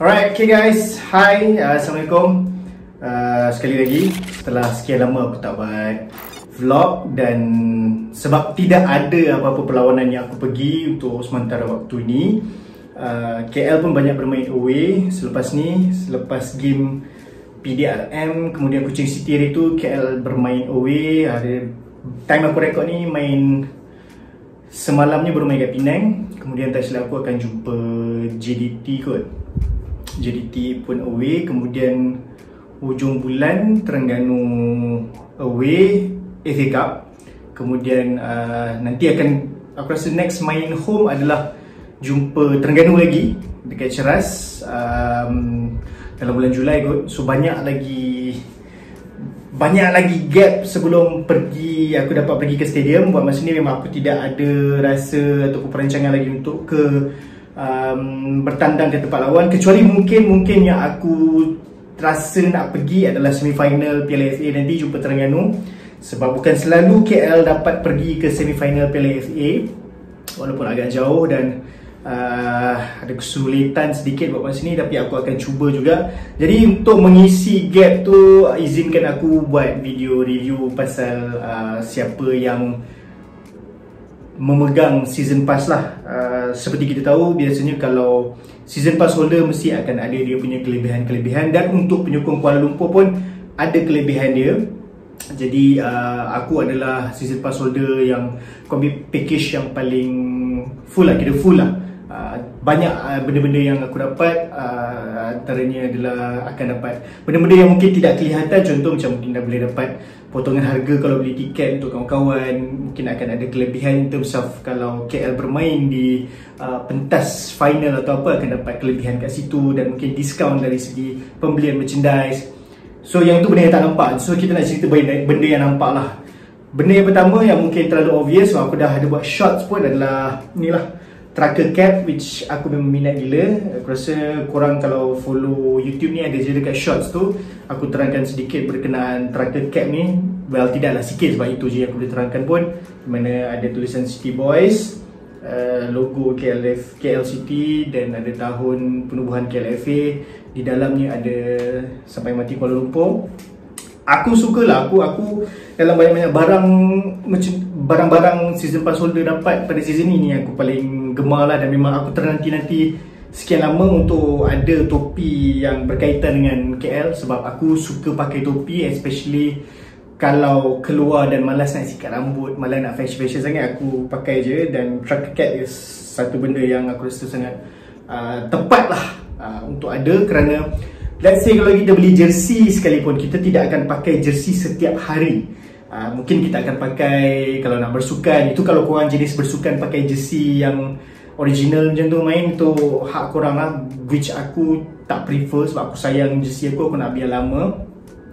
Alright, okay guys, hi, Assalamualaikum. Sekali lagi, setelah sekian lama aku tak buat vlog dan sebab tidak ada apa-apa perlawanan yang aku pergi untuk sementara waktu ini, KL pun banyak bermain away selepas ni, selepas game PDRM, kemudian Kuching City hari tu KL bermain away. Ada time aku rekod ni main semalamnya baru main kat Penang. Kemudian tak silap aku akan jumpa JDT kot. JDT pun away. Kemudian hujung bulan Terengganu away FA Cup. Kemudian nanti akan, aku rasa next main home adalah jumpa Terengganu lagi dekat Ceras dalam bulan Julai kot. So banyak lagi gap sebelum aku dapat pergi ke stadium. Buat masa ni memang aku tidak ada rasa ataupun perancangan lagi untuk bertandang ke tempat lawan, kecuali mungkin yang aku rasa nak pergi adalah semifinal Piala FA nanti jumpa Terengganu. Sebab bukan selalu KL dapat pergi ke semifinal Piala FA, walaupun agak jauh dan ada kesulitan sedikit buat masa ni, tapi aku akan cuba juga. Jadi untuk mengisi gap tu, izinkan aku buat video review pasal siapa yang memegang season pass lah. Seperti kita tahu, biasanya kalau season pass holder mesti akan ada dia punya kelebihan-kelebihan, dan untuk penyokong Kuala Lumpur pun ada kelebihan dia. Jadi aku adalah season pass holder yang package yang paling full lah, kira full lah. Banyak benda-benda yang aku dapat, antaranya adalah akan dapat benda-benda yang mungkin tidak kelihatan. Contoh macam mungkin dah boleh dapat potongan harga kalau beli tiket untuk kawan-kawan. Mungkin akan ada kelebihan in terms of kalau KL bermain di pentas final atau apa, akan dapat kelebihan kat situ, dan mungkin diskaun dari segi pembelian merchandise. So yang tu benda yang tak nampak. So kita nak cerita benda yang nampak lah. Benda yang pertama yang mungkin terlalu obvious, sebab aku dah ada buat shots pun, adalah ni lah, tracker cap, which aku memang minat gila. Aku rasa korang kalau follow YouTube ni, ada je dekat shorts tu aku terangkan sedikit berkenaan tracker cap ni. Well, tidaklah sikit, sebab itu je yang aku boleh terangkan pun. Di mana ada tulisan City Boys, logo KL City, dan ada tahun penubuhan KLFA. Di dalamnya ada Sampai Mati Kuala Lumpur. Aku sukalah, aku dalam banyak-banyak barang-barang season pass holder dapat pada season ni aku paling gemar lah. Dan memang aku ternanti-nanti sekian lama untuk ada topi yang berkaitan dengan KL, sebab aku suka pakai topi, especially kalau keluar dan malas nak sikat rambut, malas nak fashion sangat, aku pakai je. Dan tracker cap is satu benda yang aku rasa sangat tepat lah untuk ada. Kerana let's say kalau kita beli jersey sekalipun, kita tidak akan pakai jersey setiap hari. Mungkin kita akan pakai kalau nak bersukan. Itu kalau korang jenis bersukan pakai jersey yang original macam tu main, tu hak korang lah, which aku tak prefer. Sebab aku sayang jersey aku nak biar lama.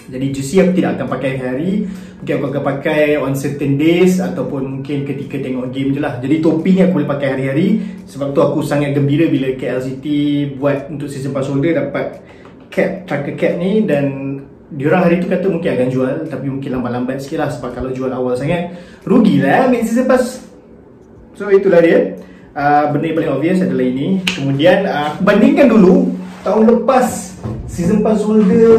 Jadi jersey aku tidak akan pakai hari. Mungkin aku akan pakai on certain days, ataupun mungkin ketika tengok game je lah. Jadi topi ni aku boleh pakai hari-hari. Sebab tu aku sangat gembira bila KL City buat untuk season pass holder dapat cap, tracker cap ni. Dan diorang hari tu kata mungkin akan jual, tapi mungkin lambat-lambat sikit lah, sebab kalau jual awal sangat rugilah ambil season pass. So itulah dia. Benda yang paling obvious adalah ini. Kemudian aku bandingkan dulu tahun lepas season pass holder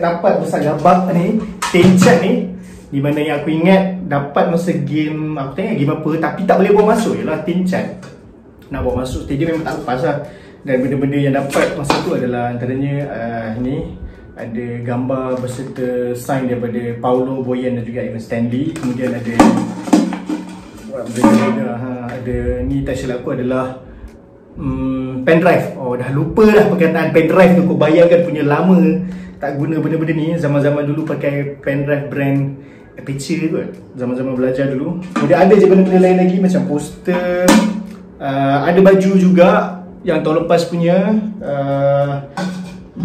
dapat besar gabak ni, Tenchat ni, di mana yang aku ingat dapat masa game, aku tengok game apa tapi tak boleh bawa masuk, ialah Tenchat. Nak bawa masuk stadium memang tak lepas lah. Dan benda-benda yang dapat masa tu adalah antaranya ni, ada gambar berserta sign daripada Paulo Boyan dan juga Evan Stanley. Kemudian ada ada ni, tak silap aku adalah pendrive. Oh, dah lupa dah perkataan pendrive tu. Kau bayangkan punya lama tak guna benda-benda ni. Zaman-zaman dulu pakai pendrive brand Aperture kot, zaman-zaman belajar dulu. Kemudian ada je benda-benda lain lagi, macam poster, ada baju juga yang tahun lepas punya,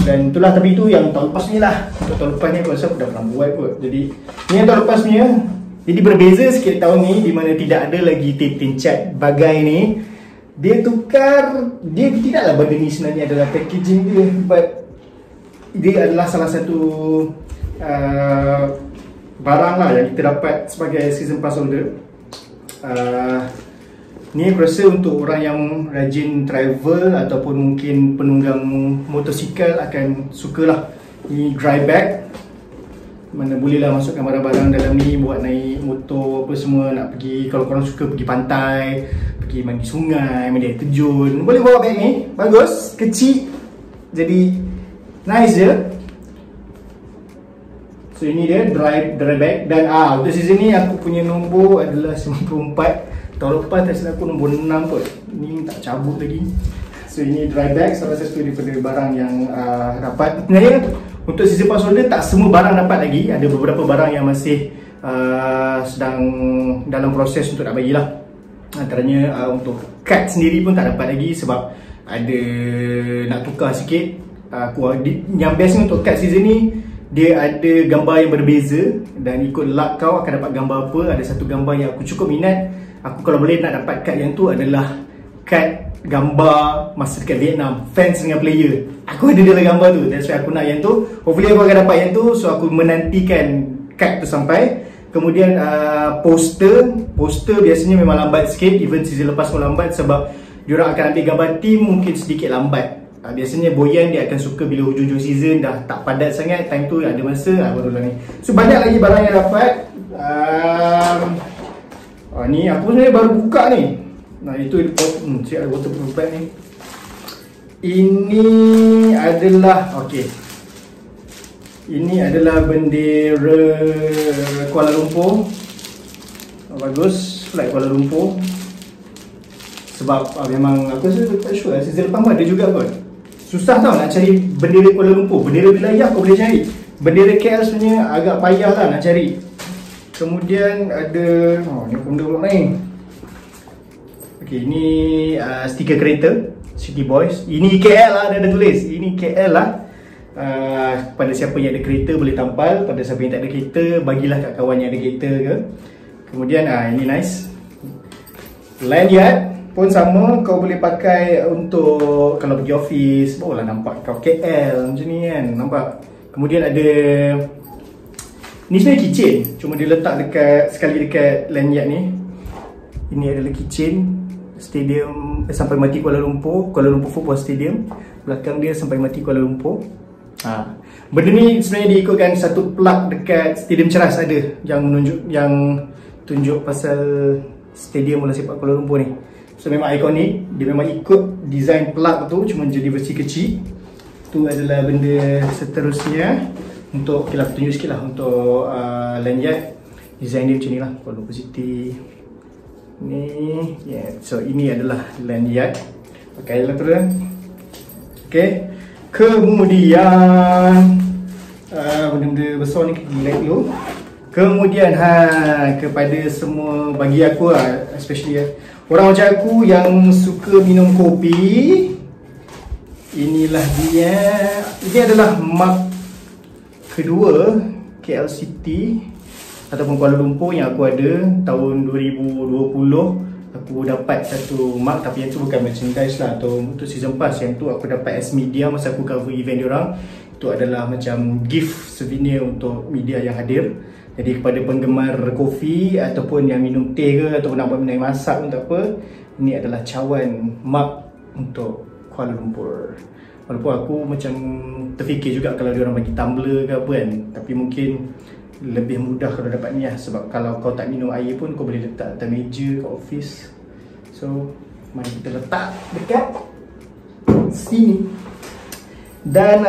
dan itulah. Tapi itu yang tahun lepas ni lah. Untuk tahun lepas ni aku rasa aku dah pernah buat kot. Jadi ni yang tahun lepas punya. Jadi berbeza sikit tahun ni, di mana tidak ada lagi Tenchat bagai ni. Dia tukar, dia tidaklah benda ni sebenarnya adalah packaging dia, but dia adalah salah satu barang lah yang kita dapat sebagai season pass holder. Ni aku rasa untuk orang yang rajin travel ataupun mungkin penunggang motosikal akan sukalah. Ni dry bag, mana bolehlah masukkan barang-barang dalam ni buat naik motor apa semua, nak pergi, kalau korang suka pergi pantai, pergi mandi sungai, mandi air terjun, boleh bawa bag ni. Bagus, kecil, jadi nice je. So ini dia dry bag. Dan untuk season ni aku punya nombor adalah 94. Tahun lepas tak silap aku nombor 6 kot. Ni tak cabut lagi. So ini dry bag, salah satu daripada barang yang dapat. Sebenarnya untuk season pass holder tak semua barang dapat lagi. Ada beberapa barang yang masih sedang dalam proses untuk nak bagilah. Antaranya untuk kad sendiri pun tak dapat lagi sebab ada nak tukar sikit. Yang bestnya untuk kad season ni, dia ada gambar yang berbeza dan ikut luck kau akan dapat gambar apa. Ada satu gambar yang aku cukup minat. Aku kalau boleh nak dapat kad yang tu adalah kad gambar masa dekat Vietnam, fans dengan player. Aku ada dalam gambar tu, that's why aku nak yang tu. Hopefully aku akan dapat yang tu. So aku menantikan kad tu sampai. Kemudian poster biasanya memang lambat sikit. Even season lepas pun lambat sebab diorang akan ambil gambar team mungkin sedikit lambat. Biasanya Boyan dia akan suka bila hujung-hujung season dah tak padat sangat, time tu ada masa barulah ni. So banyak lagi barang yang dapat. Ni aku sebenarnya baru buka ni. Nah itu cik ada waterproof bag ni. Ini adalah ini adalah bendera Kuala Lumpur. Bagus, flag Kuala Lumpur. Sebab memang aku rasa tak sure season lepas pun ada juga kot. Susah tau nak cari bendera Kuala Lumpur. Bendera wilayah kau boleh cari. Bendera KL sebenarnya agak payah lah nak cari. Kemudian ada ni benda pula ni. Ni stiker kereta City Boys. Ini KL lah, ada tulis. Ini KL lah. Pada siapa yang ada kereta boleh tampal. Pada siapa yang tak ada kereta, bagilah kat kawan yang ada kereta ke. Kemudian ini nice. Lanyard pun sama, kau boleh pakai untuk kalau pergi office. Barulah nampak kau KL macam ni kan, nampak. Kemudian ada ni sebenarnya keychain, cuma dia letak sekali dekat lanyard ni. Ini adalah keychain Stadium Sampai Mati Kuala Lumpur Football Stadium. Belakang dia Sampai Mati Kuala Lumpur. Benda ni sebenarnya diikutkan satu plug dekat Stadium Ceras ada yang tunjuk pasal stadium bola sepak Kuala Lumpur ni. So memang ikonik, dia memang ikut design plug tu, cuma jadi versi kecil. Tu adalah benda seterusnya. Untuk kita tunjuk sikit lah untuk lanyard. Design dia macam ni lah, Kuala Lumpur City ni. So ini adalah lanyard. Pakailah tu dah. Kemudian benda-benda besar ni kita delete dulu. Kemudian kepada semua, bagi aku especially orang macam aku yang suka minum kopi, inilah dia. Ini adalah mug kedua KL City ataupun Kuala Lumpur yang aku ada. Tahun 2020 aku dapat satu mug, tapi yang tu bukan merchandise lah atau untuk season pass. Yang tu aku dapat as media masa aku cover event diorang. Itu adalah macam gift souvenir untuk media yang hadir. Jadi kepada penggemar kopi ataupun yang minum teh ke ataupun nak buat benda masak pun tak apa, ini adalah cawan mug untuk Kuala Lumpur. Walaupun aku macam terfikir juga kalau diorang bagi tumbler ke apa kan, tapi mungkin lebih mudah kalau dapat ni lah. Sebab kalau kau tak minum air pun kau boleh letak atas meja kat office. So mari kita letak dekat sini. Dan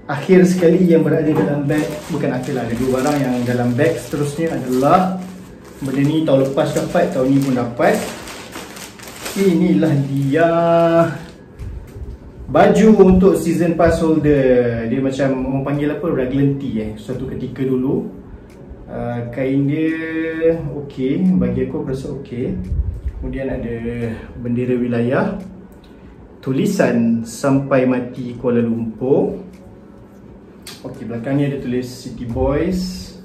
akhir sekali yang berada dalam beg, bukan akhir lah, ada dua barang yang dalam beg seterusnya adalah benda ni tahun lepas dapat, tahun ni pun dapat. Inilah dia baju untuk season pass holder. Dia macam orang panggil apa, raglan tee suatu ketika dulu. Kain dia okey, bagi aku rasa okey. Kemudian ada bendera wilayah, tulisan Sampai Mati Kuala Lumpur. Okey, belakangnya ada tulis City Boys.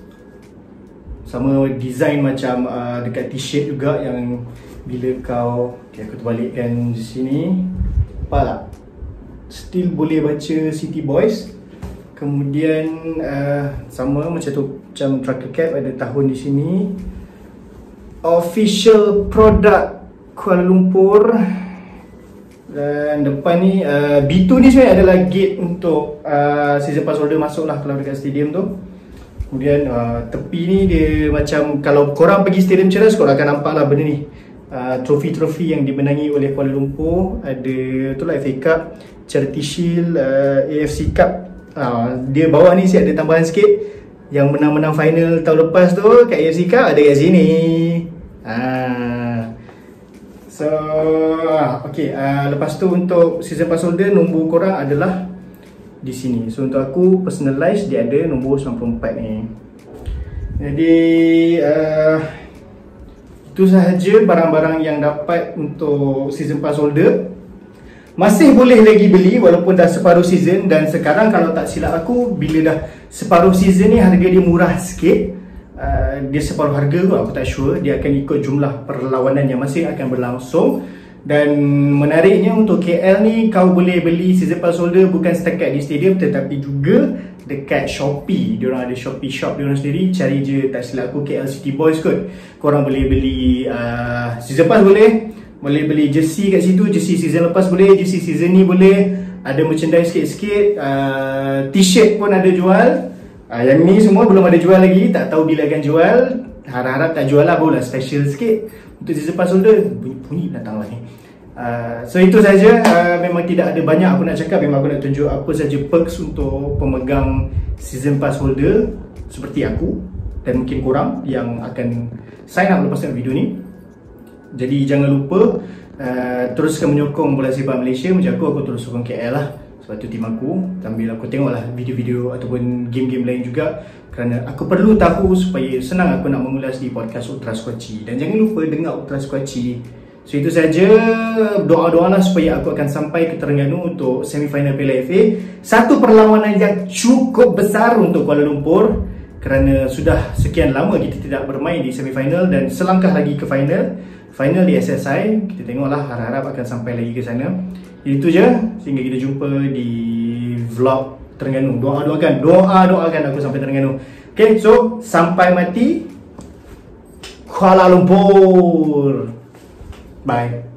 Sama design macam dekat t-shirt juga, yang bila kau, aku terbalikkan di sini, nampak tak? Still boleh baca City Boys. Kemudian sama macam tu, macam trucker cap ada tahun di sini. official product Kuala Lumpur. Dan depan ni B2 ni sebenarnya adalah gate untuk season pass holder masuk lah kalau dekat stadium tu. Kemudian tepi ni dia macam, kalau korang pergi stadium Ceras korang akan nampak lah benda ni, trofi-trofi yang dimenangi oleh Kuala Lumpur. Ada tu lah FA Cup, Charity Shield, AFC Cup. Dia bawah ni saya ada tambahan sikit, yang menang-menang final tahun lepas tu kat AFC Cup ada kat sini. So okay, lepas tu untuk season pass holder nombor korang adalah di sini. So untuk aku personalize dia ada nombor 94 ni. Jadi itu sahaja barang-barang yang dapat untuk season pass holder. Masih boleh lagi beli walaupun dah separuh season. Dan sekarang kalau tak silap aku, bila dah separuh season ni harga dia murah sikit. Dia separuh harga tu aku tak sure. Dia akan ikut jumlah perlawanan yang masih akan berlangsung. Dan menariknya untuk KL ni, kau boleh beli season pass holder bukan setakat di stadium tetapi juga dekat Shopee. Diorang ada Shopee shop diorang sendiri. Cari je, tak silap aku, KL City Boys kot. Korang boleh beli season pass boleh beli jersey kat situ. Jersey season lepas boleh, jersey season ni boleh. Ada merchandise sikit-sikit, t-shirt pun ada jual. Yang ni semua belum ada jual lagi, tak tahu bila akan jual. Harap-harap tak jual lah, barulah special sikit untuk season pass holder. Bunyi datang lah ni. So itu saja. Memang tidak ada banyak aku nak cakap. Memang aku nak tunjuk apa saja perks untuk pemegang season pass holder seperti aku dan mungkin korang yang akan sign up lepas tengok video ni. Jadi jangan lupa teruskan menyokong bola sepak Malaysia. Macam aku terus sokong KL lah. Sebab tu tim aku, sambil aku tengoklah video-video ataupun game-game lain juga, kerana aku perlu tahu supaya senang aku nak mengulas di podcast Ultra Squatchy. Dan jangan lupa dengar Ultra Squatchy. So itu saja. Doa-doa lah supaya aku akan sampai ke Terengganu untuk semifinal Piala FA. Satu perlawanan yang cukup besar untuk Kuala Lumpur, kerana sudah sekian lama kita tidak bermain di semifinal dan selangkah lagi ke final di SSI. Kita tengoklah, harap-harap akan sampai lagi ke sana. Itu je, sehingga kita jumpa di vlog Terengganu. Doakan aku sampai Terengganu. Okay, so sampai mati Kuala Lumpur. Bye.